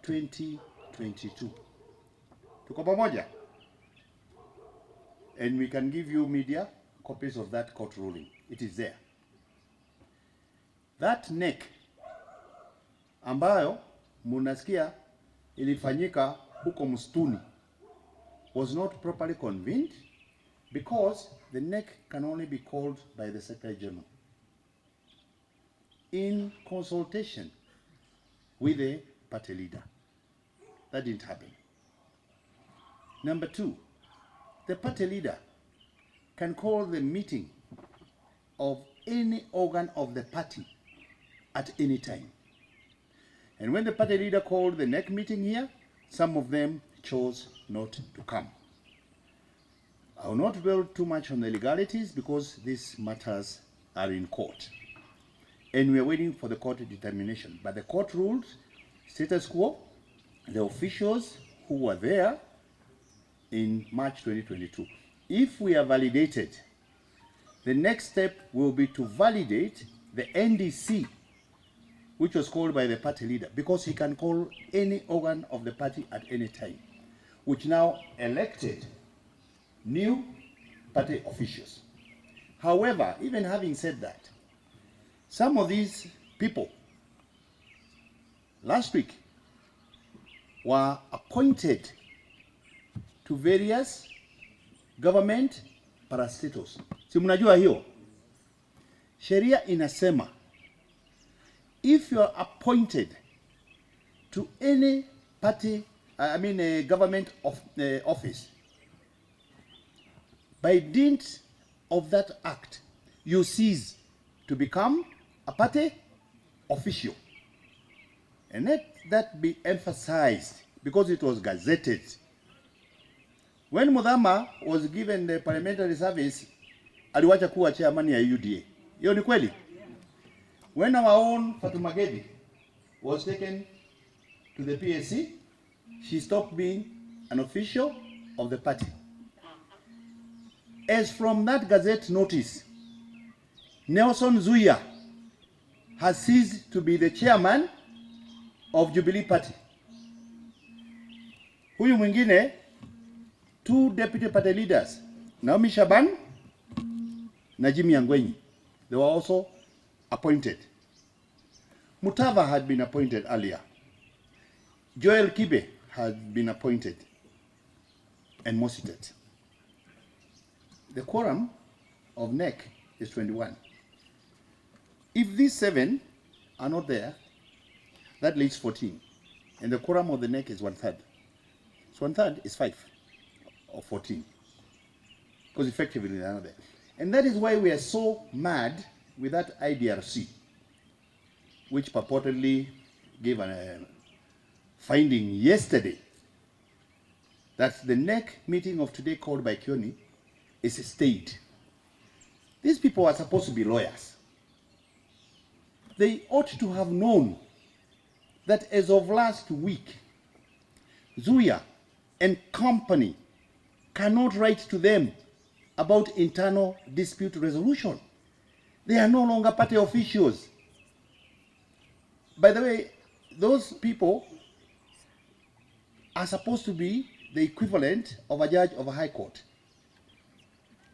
2022. Tuko pamoja? And we can give you media copies of that court ruling. It is there. That NEC ambayo munasikia ilifanyika huko msituni was not properly convened because the NEC can only be called by the Secretary General in consultation with the party leader. That didn't happen. Number two, the party leader can call the meeting of any organ of the party at any time. And when the party leader called the NEC meeting here, some of them chose not to come. I will not dwell too much on the legalities because these matters are in court. And we are waiting for the court determination. But the court ruled status quo. The officials who were there in March 2022. If we are validated, the next step will be to validate the NDC, which was called by the party leader, because he can call any organ of the party at any time, which now elected new party officials. However, even having said that, some of these people last week were appointed to various government parastatals. Si mnajua hiyo? Sheria inasema if you are appointed to any party, a government office, by dint of that act, you cease to become a party official. And let that be emphasized because it was gazetted. When Muthama was given the parliamentary service, aliwacha kuwa chairman ya UDA. Hiyo ni kweli? When our own Fatuma Gedi was taken to the PSC, she stopped being an official of the party. As from that gazette notice, Nelson Zuya has ceased to be the chairman of Jubilee Party. Huyu mwingine, two deputy party leaders, Naomi Shaban na Jimmy Angwenyi, they were also appointed. Mutava had been appointed earlier. Joel Kibe had been appointed and Mositet. The quorum of NEC is 21. If these 7 are not there, that leaves 14. And the quorum of the NEC is 1/3. So 1/3 is 5 or 14. Because effectively they are not there. And that is why we are so mad with that IDRC, which purportedly gave a finding yesterday that the NEC meeting of today called by Kioni is stayed. These people are supposed to be lawyers. They ought to have known that as of last week, Zuya and company cannot write to them about internal dispute resolution. They are no longer party officials. By the way, those people are supposed to be the equivalent of a judge of a high court.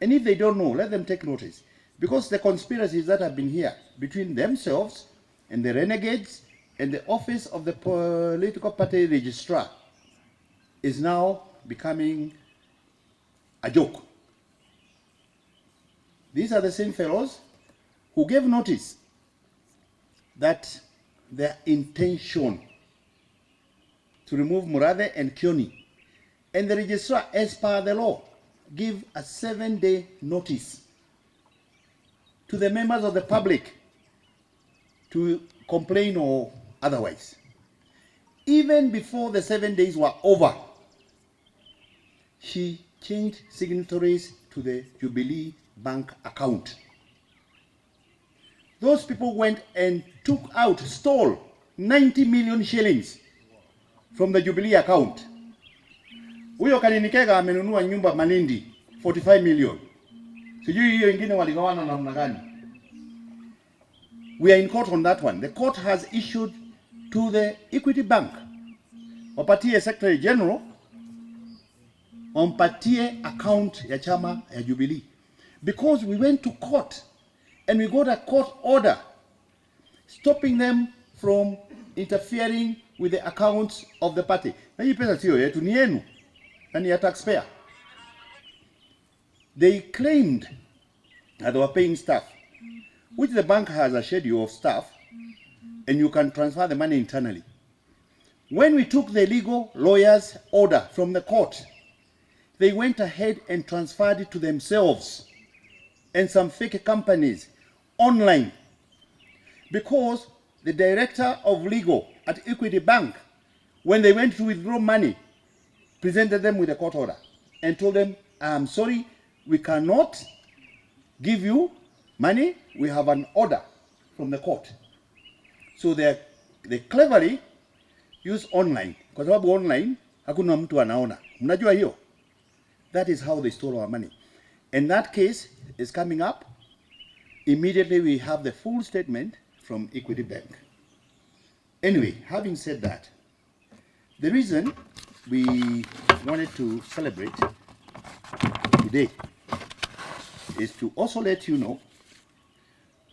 And if they don't know, let them take notice. Because the conspiracies that have been here between themselves and the renegades and the office of the political party registrar is now becoming a joke. These are the same fellows who gave notice that their intention to remove Murathe and Kioni, and the registrar, as per the law, give a 7-day notice to the members of the public to complain or otherwise. Even before the 7 days were over, she changed signatories to the Jubilee bank account. Those people went and stole 90 million shillings from the Jubilee account. Huyo Kaninikega amenunua nyumba Malindi 45 million. Sijui hiyo ingine waligawana namna gani. We are in court on that one. The court has issued to the Equity Bank wapatie Secretary General, wampatie account ya chama ya Jubilee, because we went to court and we got a court order stopping them from interfering with the accounts of the party. Na hii pesa sio yetu, ni yenu na ni ya taxpayer. They claimed that they were paying staff, which the bank has a schedule of staff, and you can transfer the money internally. When we took the legal lawyer's order from the court, they went ahead and transferred it to themselves and some fake companies online, because the director of legal at Equity Bank, when they went to withdraw money, presented them with a court order and told them, I'm sorry, we cannot give you money, we have an order from the court. So they cleverly use online, kwa sababu online hakuna mtu anaona. Mnajua hiyo? That is how they stole our money. And that case is coming up. Immediately we have the full statement from Equity Bank. Anyway, having said that, the reason we wanted to celebrate today is to also let you know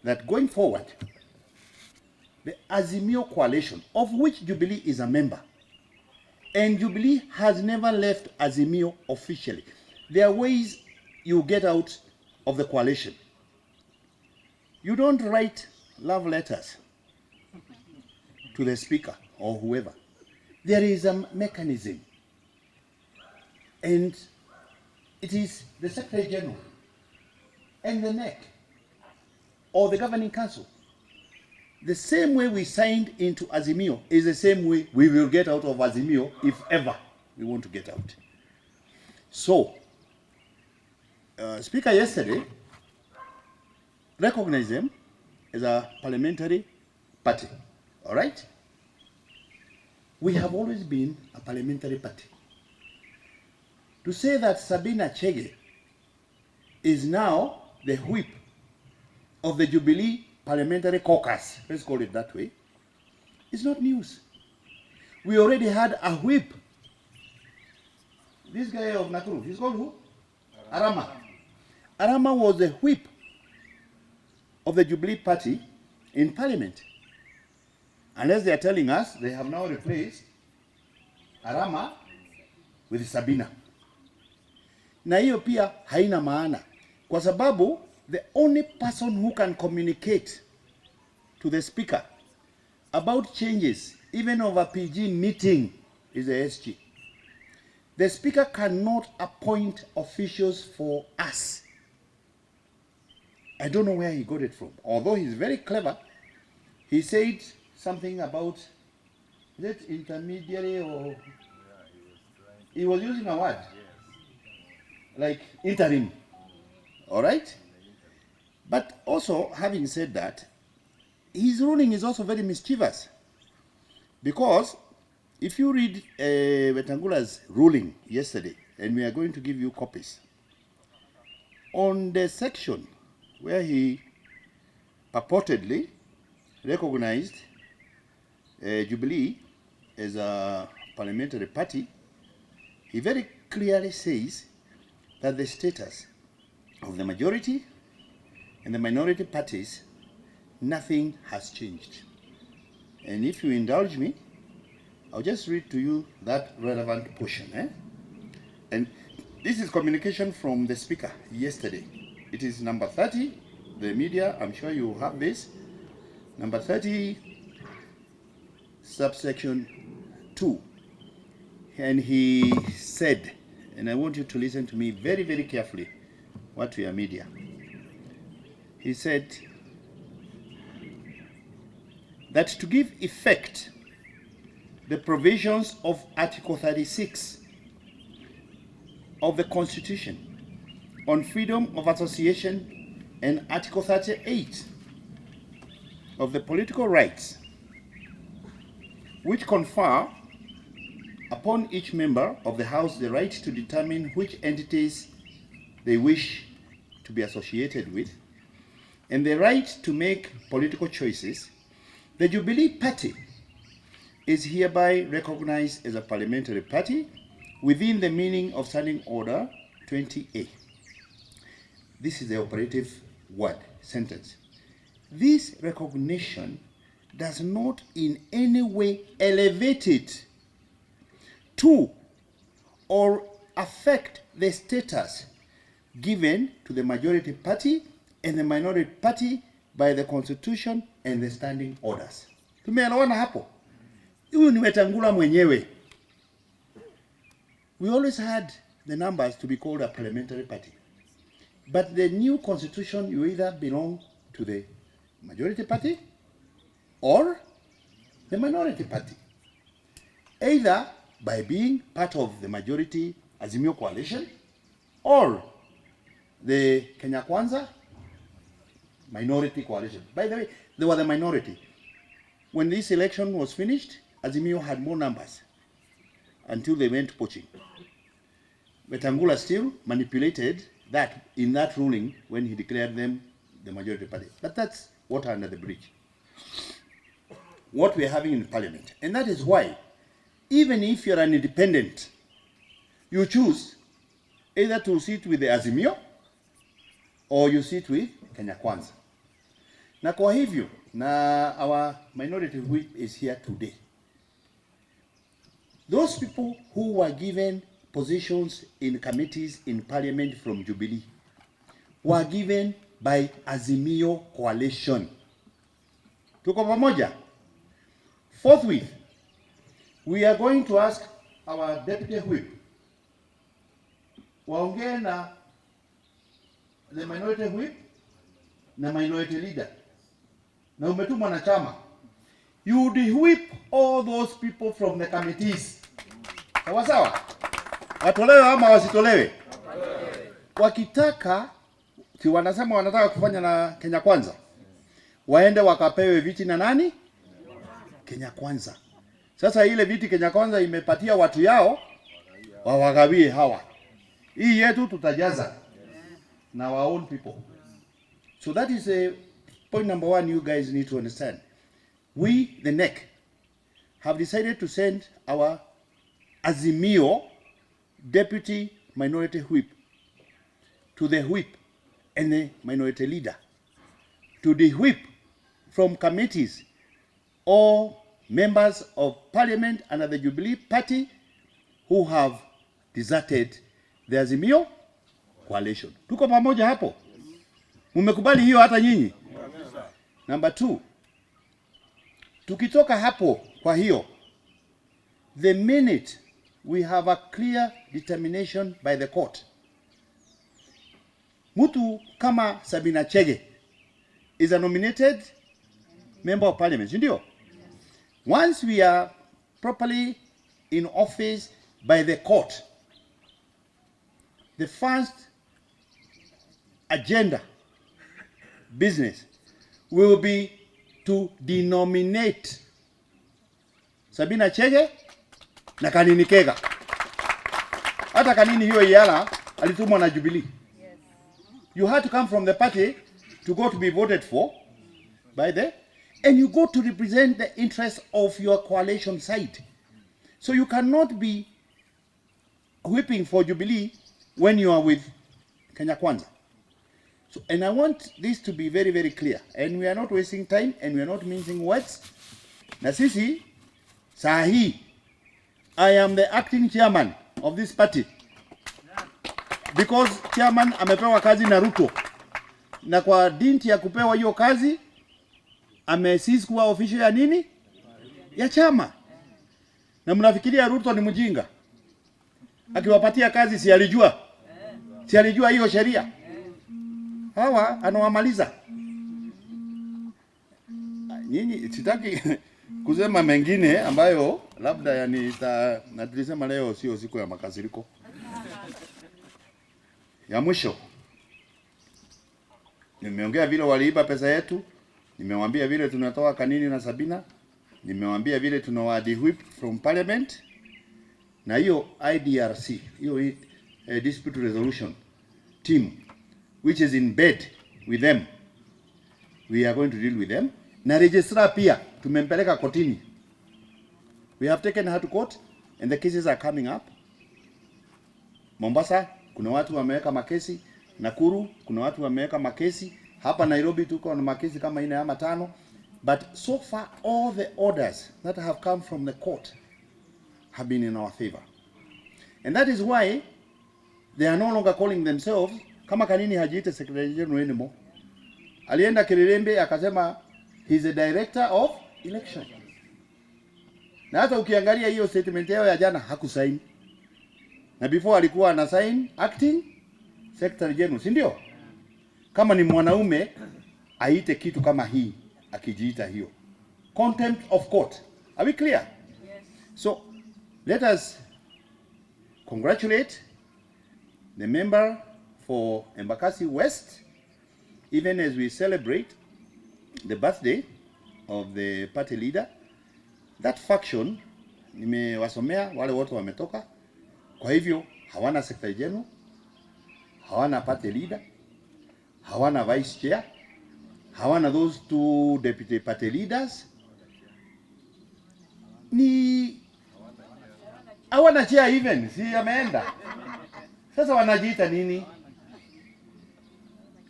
that going forward, the Azimio coalition, of which Jubilee is a member, and Jubilee has never left Azimio officially. There are ways you get out of the coalition. You don't write love letters to the speaker or whoever. There is a mechanism, and it is the Secretary General and the NEC or the Governing Council. The same way we signed into Azimio is the same way we will get out of Azimio if ever we want to get out. So, Speaker yesterday recognized them as a parliamentary party. All right? We have always been a parliamentary party. To say that Sabina Chege is now the whip of the Jubilee Parliamentary Caucus, let's call it that way, it's not news. We already had a whip. This guy of Nakuru, he's called who? Arama. Arama was the whip of the Jubilee Party in Parliament. Unless they are telling us they have now replaced Arama with Sabina. Na hiyo pia haina maana, kwa sababu the only person who can communicate to the speaker about changes, even of a PG meeting, is the SG. The speaker cannot appoint officials for us. I don't know where he got it from. Although he's very clever, he said something about, is it intermediary or... He was using a word. Like interim. All right? But also, having said that, his ruling is also very mischievous. Because if you read Wetangula's ruling yesterday, and we are going to give you copies, on the section where he purportedly recognized Jubilee as a parliamentary party, he very clearly says that the status of the majority and the minority parties, nothing has changed. And if you indulge me, I'll just read to you that relevant portion. And this is communication from the speaker yesterday. It is number 30, the media, I'm sure you have this. Number 30, subsection 2. And he said, and I want you to listen to me very, very carefully, what we are media. He said that to give effect the provisions of Article 36 of the Constitution on freedom of association and Article 38 of the political rights, which confer upon each member of the House the right to determine which entities they wish to be associated with, and the right to make political choices, the Jubilee Party is hereby recognized as a parliamentary party within the meaning of Standing Order 20A. This is the operative word, sentence. This recognition does not in any way elevate it to or affect the status given to the majority party and the minority party by the Constitution and the standing orders. Tumeelewana hapo? Huyu ni Wetangula mwenyewe. We always had the numbers to be called a parliamentary party. But the new constitution, you either belong to the majority party or the minority party. Either by being part of the majority Azimio coalition or the Kenya Kwanza minority coalition. By the way, they were the minority. When this election was finished, Azimio had more numbers until they went poaching. Wetangula still manipulated that in that ruling when he declared them the majority party. But that's water under the bridge. What we're having in parliament. And that is why, even if you're an independent, you choose either to sit with the Azimio or you sit with Kenya Kwanza. Na kwa hivyo, na our minority whip is here today. Those people who were given positions in committees in parliament from Jubilee were given by Azimio coalition. Tuko pamoja? Forthwith, we are going to ask our deputy whip waongee na the minority whip na minority leader na umetumwa na chama. You de-whip all those people from the committees. Sawa sawa? Watolewe ama wasitolewe? Wakitaka, si wanasema wanataka kufanya na Kenya Kwanza, waende wakapewe viti na nani? Kenya Kwanza. Sasa ile viti Kenya Kwanza imepatia watu yao, wawagawie hawa. Hii yetu tutajaza na our own people. So that is a point number one you guys need to understand. We, the NEC, have decided to send our Azimio deputy minority whip to the whip and the minority leader to de-whip from committees all members of parliament under the Jubilee party who have deserted the Azimio coalition. Tuko pamoja hapo? Mumekubali hiyo hata nyinyi? Number two, tukitoka hapo kwa hiyo, the minute we have a clear determination by the court, mtu kama Sabina Chege is a nominated member of parliament, ndio? Once we are properly in office by the court, the first agenda business will be to denominate Sabina Chege na Kanini Kega. Hata Kanini hiyo Iyala alitumwa na Jubilee. You had to come from the party to go to be voted for by the, and you go to represent the interests of your coalition side. So you cannot be whipping for Jubilee when you are with Kenya Kwanza. So, and I want this to be very, very clear. And we are not wasting time and we are not mincing words. Na sisi, sahi, I am the acting chairman of this party. Because chairman amepewa kazi na Ruto. Na kwa dinti ya kupewa hiyo kazi, amesisi kuwa official ya nini? Ya chama. Na mnafikiria Ruto ni mjinga? Akiwapatia kazi si alijua? Si alijua hiyo sheria? Hawa anawamaliza. Nyinyi sitaki kusema mengine ambayo labda yani na tulisema leo sio siku ya makasiriko. Ya mwisho, nimeongea vile waliiba pesa yetu, nimewaambia vile tunatoa Kanini na Sabina, nimewaambia vile tunawadi-whip from parliament, na hiyo IDRC, hiyo dispute resolution team which is in bed with them, we are going to deal with them. Na registrar pia tumempeleka kotini We have taken her to court and the cases are coming up. Mombasa kuna watu wameweka makesi, Nakuru kuna watu wameweka makesi, hapa Nairobi tuko na makesi kama 4 ama 5. But so far all the orders that have come from the court have been in our favor. And that is why they are no longer calling themselves, kama Kanini hajiite Secretary General anymore. Alienda Kirerembe akasema he's a director of election. Na hata ukiangalia hiyo statement yao ya jana hakusaini. Na before alikuwa ana sign acting Secretary General, si ndio? Kama ni mwanaume aite kitu kama hii akijiita hiyo. Contempt of court. Are we clear? Yes. So let us congratulate the member for Embakasi West, even as we celebrate the birthday of the party leader. That faction, nimewasomea wale wote wametoka. Kwa hivyo hawana secretary general, hawana party leader, hawana vice chair, hawana those 2 deputy party leaders. Ni hawana chair even, si ameenda. Sasa wanajiita nini?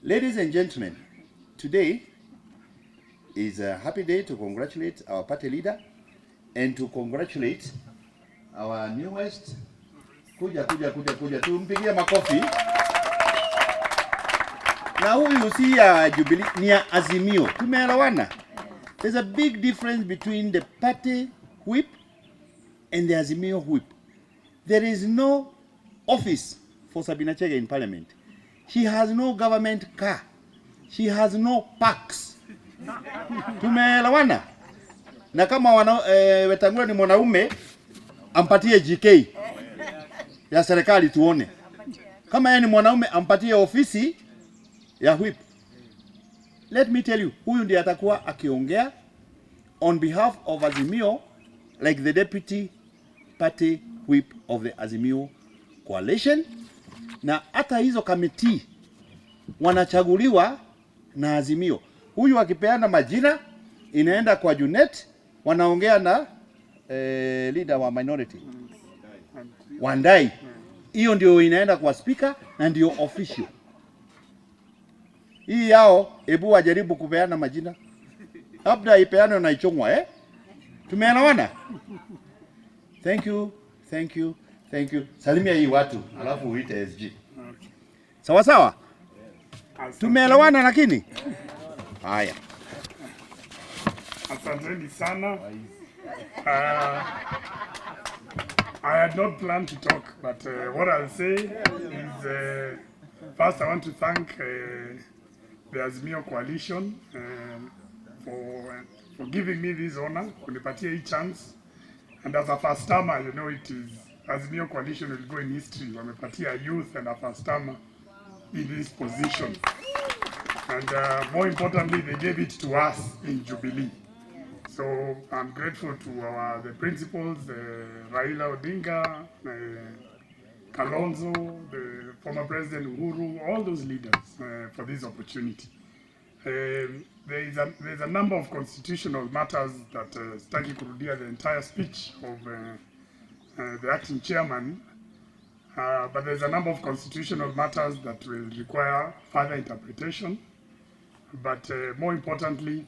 Ladies and gentlemen, today is a happy day to congratulate our party leader and to congratulate our newest. Kuja tumpigie makofi. Na huyu si ya Jubilee, ni ya Azimio. Tumeelewana. There's a big difference between the party whip and the Azimio whip. There is no office for Sabina Chege in parliament. She has no government car. She has no parks. Tumeelewana. Na kama Wetangula ni mwanaume, ampatie GK ya serikali tuone. Kama yeye ni mwanaume, ampatie ofisi ya whip. Let me tell you, huyu ndiye atakuwa akiongea on behalf of Azimio like the deputy party whip of the Azimio coalition. Na hata hizo committee wanachaguliwa na Azimio. Huyu akipeana majina inaenda kwa Junet, wanaongea na leader wa minority Wandai. Hiyo ndio inaenda kwa speaker na ndio official. Hii yao hebu wajaribu kupeana majina. Labda ipeane na ichongwa Tumeelewana? Thank you. Salimia hii watu alafu uite SG. Sawa sawa? Tumeelewana lakini? Haya. Asanteni sana. I had not planned to talk, but what I'll say is first I want to thank the Azimio coalition for giving me this honor, kunipatia hii chance. And as a first timer, you know, it is Azimio coalition will go in history. Wamepatia youth and a first timer in this position. And more importantly, they gave it to us in Jubilee. So I'm grateful to the principals, Raila Odinga, Kalonzo, the former President Uhuru, all those leaders for this opportunity. There's a number of constitutional matters that Staki kurudia the entire speech of the acting chairman, but there's a number of constitutional matters that will require further interpretation. But more importantly,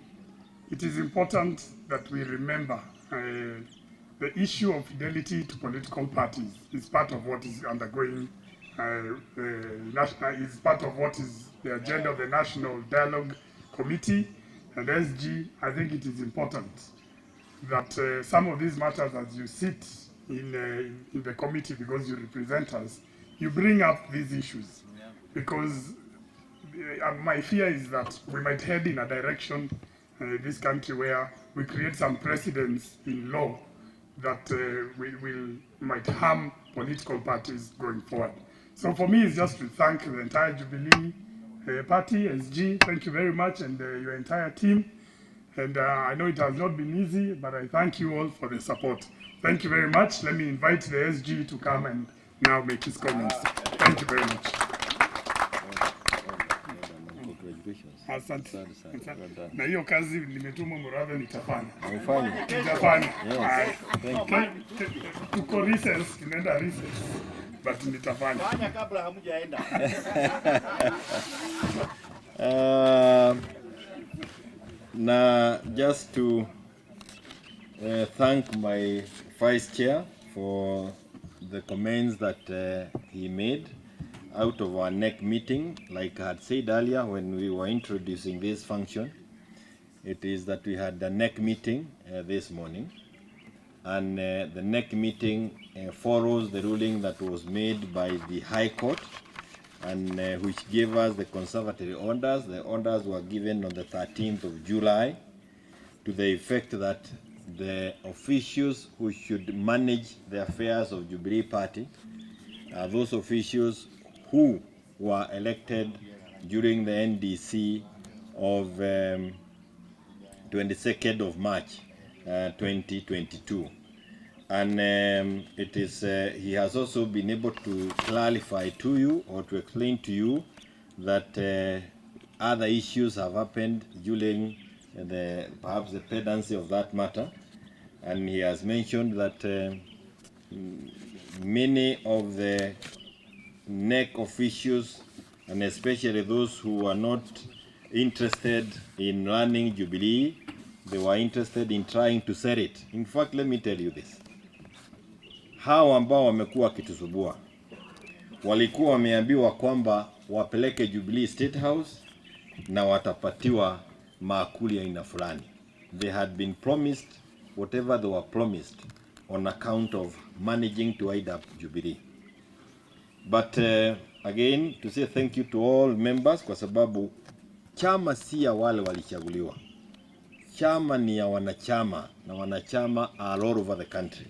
it is important that we remember the issue of fidelity to political parties is part of what is undergoing, is part of what is the agenda of the National Dialogue Committee and SG. I think it is important that some of these matters, as you sit in the committee because you represent us, you bring up these issues, because my fear is that we might head in a direction this country where we create some precedents in law that might harm political parties going forward. So for me, it's just to thank the entire Jubilee party, SG, thank you very much, and your entire team. And I know it has not been easy, but I thank you all for the support. Thank you very much. Let me invite the SG to come and now make his comments. Thank you very much. Congratulations. Asante. Asante sana. Asante. Well done. Na hiyo kazi nimetumwa Murave nitafanya. Ufanye. Nitafanya. Yes. Thank you. Tuko recess, tunaenda recess. But nitafanya. Fanya kabla hamujaenda. Now, just to thank my vice chair for the comments that he made out of our NEC meeting. Like I had said earlier when we were introducing this function, it is that we had the NEC meeting this morning, and the NEC meeting follows the ruling that was made by the High Court, and which gave us the conservatory orders. The orders were given on the 13th of July to the effect that the officials who should manage the affairs of Jubilee Party are those officials who were elected during the NDC of 22nd of March 2022. And it is he has also been able to clarify to you or to explain to you that other issues have happened during perhaps the pendency of that matter, and he has mentioned that many of the NEC officials, and especially those who are not interested in running Jubilee, they were interested in trying to sell it. In fact, let me tell you this. Hao ambao wamekuwa kitusubua walikuwa wameambiwa kwamba wapeleke Jubilee State House na watapatiwa maakuli ya aina fulani. They had been promised whatever they were promised on account of managing to wind up Jubilee. But again, to say thank you to all members, kwa sababu chama si ya wale walichaguliwa. Chama ni ya wanachama, na wanachama are all over the country.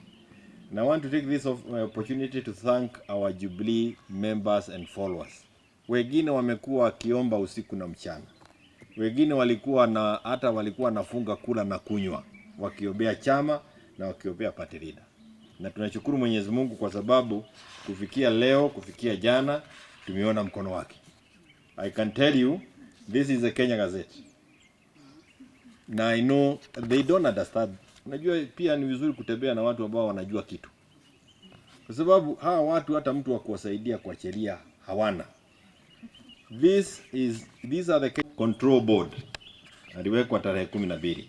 And I want to take this opportunity to thank our Jubilee members and followers. Wengine wamekuwa wakiomba usiku na mchana. Wengine walikuwa na hata walikuwa nafunga kula na kunywa, wakiombea chama na wakiombea party leader. Na tunashukuru Mwenyezi Mungu kwa sababu kufikia leo, kufikia jana tumeona mkono wake. I can tell you this is a Kenya Gazette. Na I know they don't understand. Unajua pia ni vizuri kutembea na watu ambao wanajua kitu. Kwa sababu hawa watu hata mtu wa kuwasaidia kwa sheria hawana. These are the control board. Aliwekwa tarehe 12.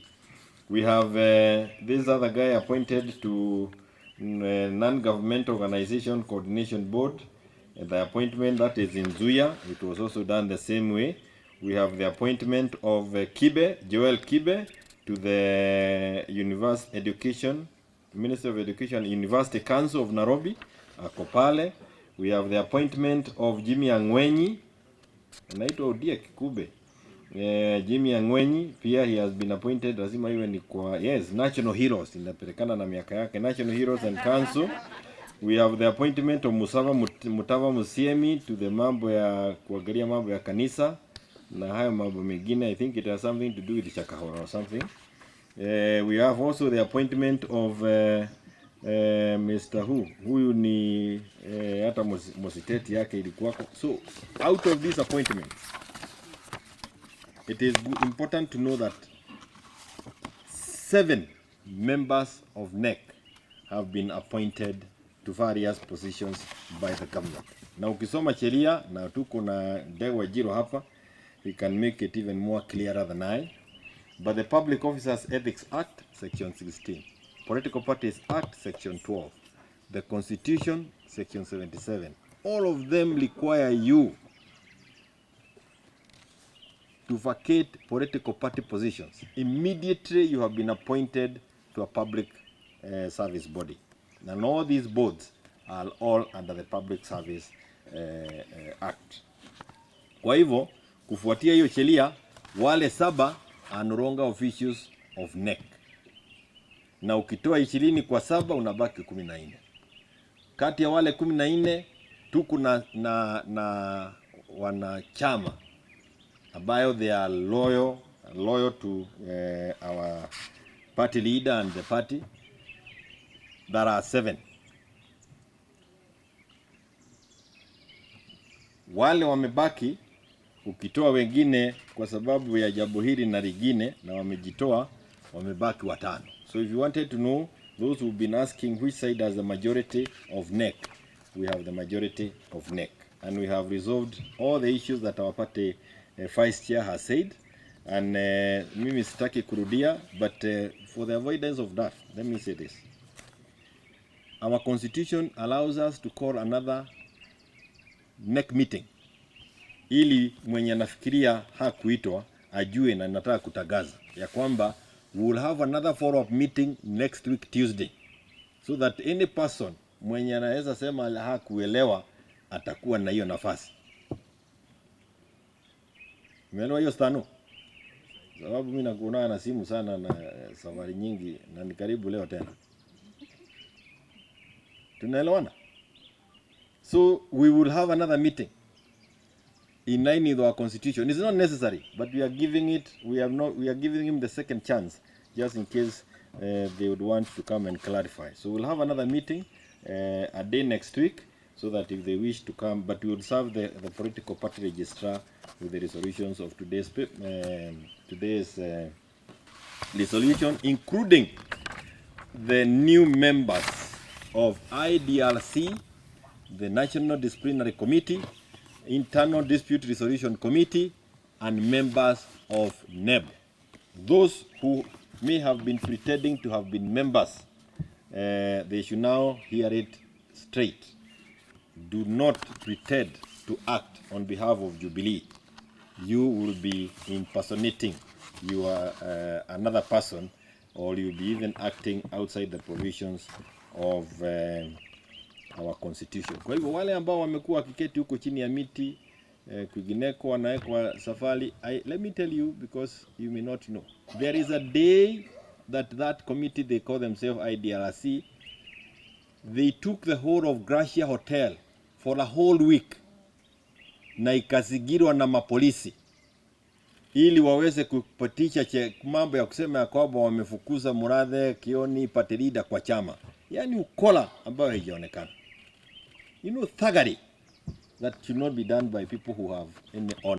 We have this other guy appointed to non-government organization coordination board. The appointment that is in Zuya, it was also done the same way. We have the appointment of Joel Kibe, to the Minister of Education, University Council of Nairobi, Akopale. We have the appointment of Jimmy Angwenyi, anaitwa Odia Kikube. Jimmy Angwenyi, pia he has been appointed, lazima iwe ni kwa, yes, National Heroes, inapelekana na miaka yake, National Heroes and Council. We have the appointment of Mutava Musiemi to the mambo ya, kuangalia mambo ya kanisa, na hayo mambo mengine. I think it has something to do with Chakahora or something. We have also the appointment of Mr. Huyu ni hata mositeti yake ilikuwako. So out of these appointments, it is important to know that 7 members of NEC have been appointed to various positions by the government. Na ukisoma sheria, na tuko na Dewa Jiro hapa, we can make it even more clearer than I. But the Public Officers Ethics Act, Section 16. Political Parties Act, Section 12. The Constitution, Section 77. All of them require you to vacate political party positions. Immediately you have been appointed to a public service body. And all these boards are all under the Public Service Act. Kwa hivyo, kufuatia hiyo sheria, wale 7 are no longer officials of NEC. Na ukitoa 20 kwa 7 unabaki 14. Kati ya wale 14 tuko na wanachama ambayo they are loyal to our party leader and the party. There are 7. Wale wamebaki ukitoa wengine kwa sababu ya jambo hili na lingine na wamejitoa, wamebaki 5. So if you wanted to know those who've been asking which side has the majority of NEC, we have the majority of NEC, and we have resolved all the issues that our party vice chair has said. And mimi sitaki kurudia, but for the avoidance of that, let me say this. Our constitution allows us to call another NEC meeting, ili mwenye anafikiria hakuitwa ajue na nataka kutangaza ya kwamba we will have another follow-up meeting next week Tuesday, so that any person mwenye anaweza sema hakuelewa atakuwa na hiyo nafasi. Umeelewa hiyo stano? Sababu mimi nakuona na simu sana na safari nyingi na ni karibu leo tena. Tunaelewana? So we will have another meeting in line with our constitution. It's not necessary, but we are giving him the second chance, just in case they would want to come and clarify. So we'll have another meeting a day next week, so that if they wish to come, but we will serve the political party registrar with the resolutions of today's resolution, including the new members of IDRC, the National Disciplinary Committee, Internal Dispute Resolution Committee, and members of NEB. Those who may have been pretending to have been members, they should now hear it straight. Do not pretend to act on behalf of Jubilee. You will be impersonating another person, or you'll be even acting outside the provisions of our constitution. Kwa hivyo wale ambao wamekuwa wakiketi huko chini ya miti kwingineko wanawekwa safari, let me tell you, because you may not know, there is a day that committee, they call themselves IDRC, they took the whole of Gracia Hotel for a whole week na ikazingirwa na mapolisi ili waweze kupatisha mambo ya kusema ya kwamba wamefukuza Murathe, Kioni, party leader kwa chama. Yani ukola ambayo haijaonekana. You know, thuggery that should not be done by people who have any honor.